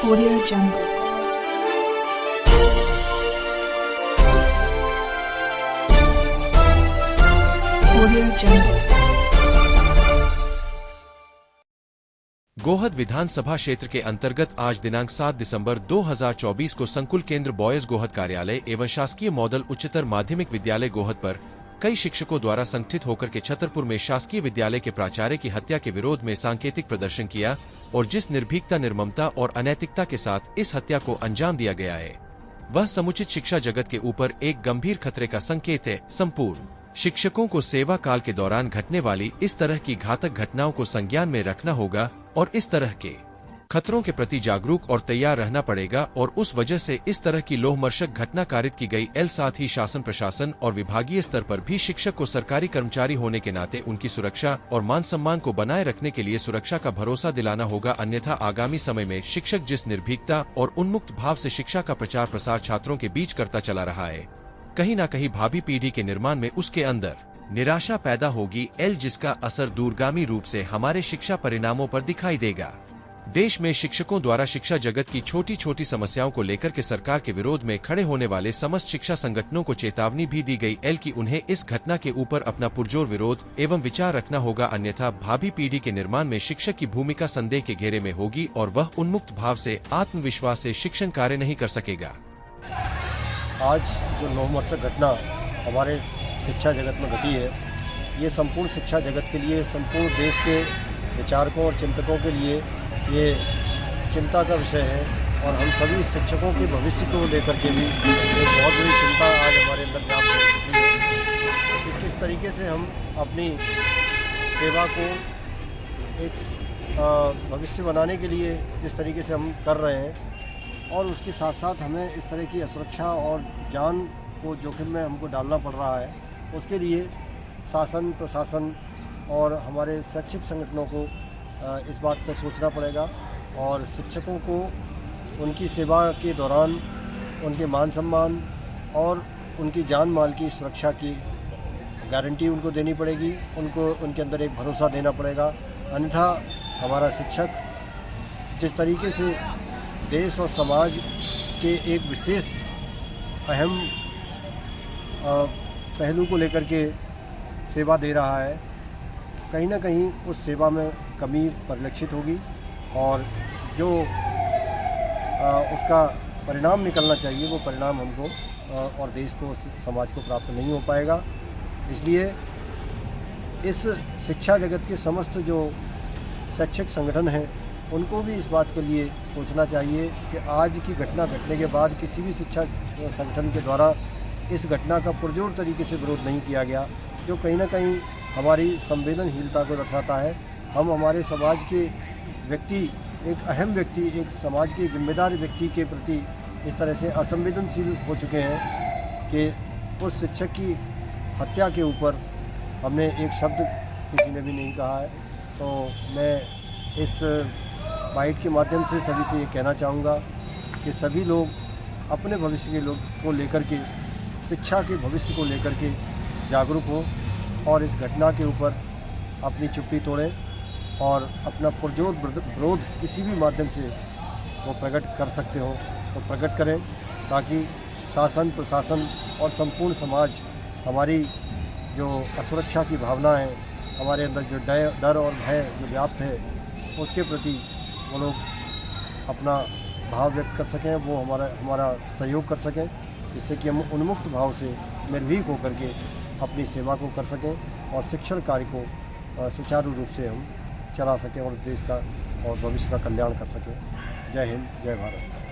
Audio Jungle. Audio Jungle. Gohad विधानसभा क्षेत्र के अंतर्गत आज दिनांक 7 दिसंबर 2024 को संकुल केंद्र बॉयज गोहद कार्यालय एवं शासकीय मॉडल उच्चतर माध्यमिक विद्यालय गोहद पर कई शिक्षकों द्वारा संगठित होकर के छतरपुर में शासकीय विद्यालय के प्राचार्य की हत्या के विरोध में सांकेतिक प्रदर्शन किया और जिस निर्भीकता, निर्ममता और अनैतिकता के साथ इस हत्या को अंजाम दिया गया है, वह समुचित शिक्षा जगत के ऊपर एक गंभीर खतरे का संकेत है। संपूर्ण शिक्षकों को सेवा काल के दौरान घटने वाली इस तरह की घातक घटनाओं को संज्ञान में रखना होगा और इस तरह के खतरों के प्रति जागरूक और तैयार रहना पड़ेगा और उस वजह से इस तरह की लोहमर्शक घटना कारित की गई। साथ ही शासन, प्रशासन और विभागीय स्तर पर भी शिक्षक को सरकारी कर्मचारी होने के नाते उनकी सुरक्षा और मान सम्मान को बनाए रखने के लिए सुरक्षा का भरोसा दिलाना होगा। अन्यथा आगामी समय में शिक्षक जिस निर्भीकता और उन्मुक्त भाव से शिक्षा का प्रचार प्रसार छात्रों के बीच करता चला रहा है, कहीं न कहीं भावी पीढ़ी के निर्माण में उसके अंदर निराशा पैदा होगी, जिसका असर दूरगामी रूप से हमारे शिक्षा परिणामों पर दिखाई देगा। देश में शिक्षकों द्वारा शिक्षा जगत की छोटी छोटी समस्याओं को लेकर के सरकार के विरोध में खड़े होने वाले समस्त शिक्षा संगठनों को चेतावनी भी दी गई कि उन्हें इस घटना के ऊपर अपना पुरजोर विरोध एवं विचार रखना होगा, अन्यथा भावी पीढ़ी के निर्माण में शिक्षक की भूमिका संदेह के घेरे में होगी और वह उन्मुक्त भाव से, आत्मविश्वास से शिक्षण कार्य नहीं कर सकेगा। आज जो लोहमर्शक घटना हमारे शिक्षा जगत में घटी है, ये संपूर्ण शिक्षा जगत के लिए, संपूर्ण देश के विचारकों और चिंतकों के लिए ये चिंता का विषय है और हम सभी शिक्षकों के भविष्य को लेकर के भी एक बहुत बड़ी चिंता आज हमारे अंदर व्याप्त हो चुकी है कि किस तरीके से हम अपनी सेवा को एक भविष्य बनाने के लिए जिस तरीके से हम कर रहे हैं और उसके साथ साथ हमें इस तरह की असुरक्षा और जान को जोखिम में हमको डालना पड़ रहा है, उसके लिए शासन, प्रशासन और हमारे शैक्षिक संगठनों को इस बात पर सोचना पड़ेगा और शिक्षकों को उनकी सेवा के दौरान उनके मान सम्मान और उनकी जान माल की सुरक्षा की गारंटी उनको देनी पड़ेगी, उनको उनके अंदर एक भरोसा देना पड़ेगा। अन्यथा हमारा शिक्षक जिस तरीके से देश और समाज के एक विशेष अहम पहलू को लेकर के सेवा दे रहा है, कहीं ना कहीं उस सेवा में कमी परिलक्षित होगी और जो उसका परिणाम निकलना चाहिए वो परिणाम हमको और देश को, समाज को प्राप्त नहीं हो पाएगा। इसलिए इस शिक्षा जगत के समस्त जो शैक्षिक संगठन हैं, उनको भी इस बात के लिए सोचना चाहिए कि आज की घटना घटने के बाद किसी भी शिक्षा संगठन के द्वारा इस घटना का पुरजोर तरीके से विरोध नहीं किया गया, जो कहीं ना कहीं हमारी संवेदनशीलता को दर्शाता है। हम हमारे समाज के व्यक्ति, एक अहम व्यक्ति, एक समाज के जिम्मेदार व्यक्ति के प्रति इस तरह से असंवेदनशील हो चुके हैं कि उस शिक्षक की हत्या के ऊपर हमने एक शब्द किसी ने भी नहीं कहा है। तो मैं इस बाइट के माध्यम से सभी से ये कहना चाहूँगा कि सभी लोग अपने भविष्य के को लेकर के, शिक्षा के भविष्य को लेकर के जागरूक हों और इस घटना के ऊपर अपनी चुप्पी तोड़ें और अपना पुरजोर विरोध किसी भी माध्यम से वो प्रकट कर सकते हो तो प्रकट करें, ताकि शासन, प्रशासन और संपूर्ण समाज हमारी जो असुरक्षा की भावना है, हमारे अंदर जो डर और भय जो व्याप्त है, उसके प्रति वो लोग अपना भाव व्यक्त कर सकें, वो हमारा सहयोग कर सकें, जिससे कि हम उन्मुक्त भाव से निर्भीक होकर के अपनी सेवा को कर सकें और शिक्षण कार्य को सुचारू रूप से हम चला सकें और देश का और भविष्य का कल्याण कर सकें। जय हिंद, जय भारत।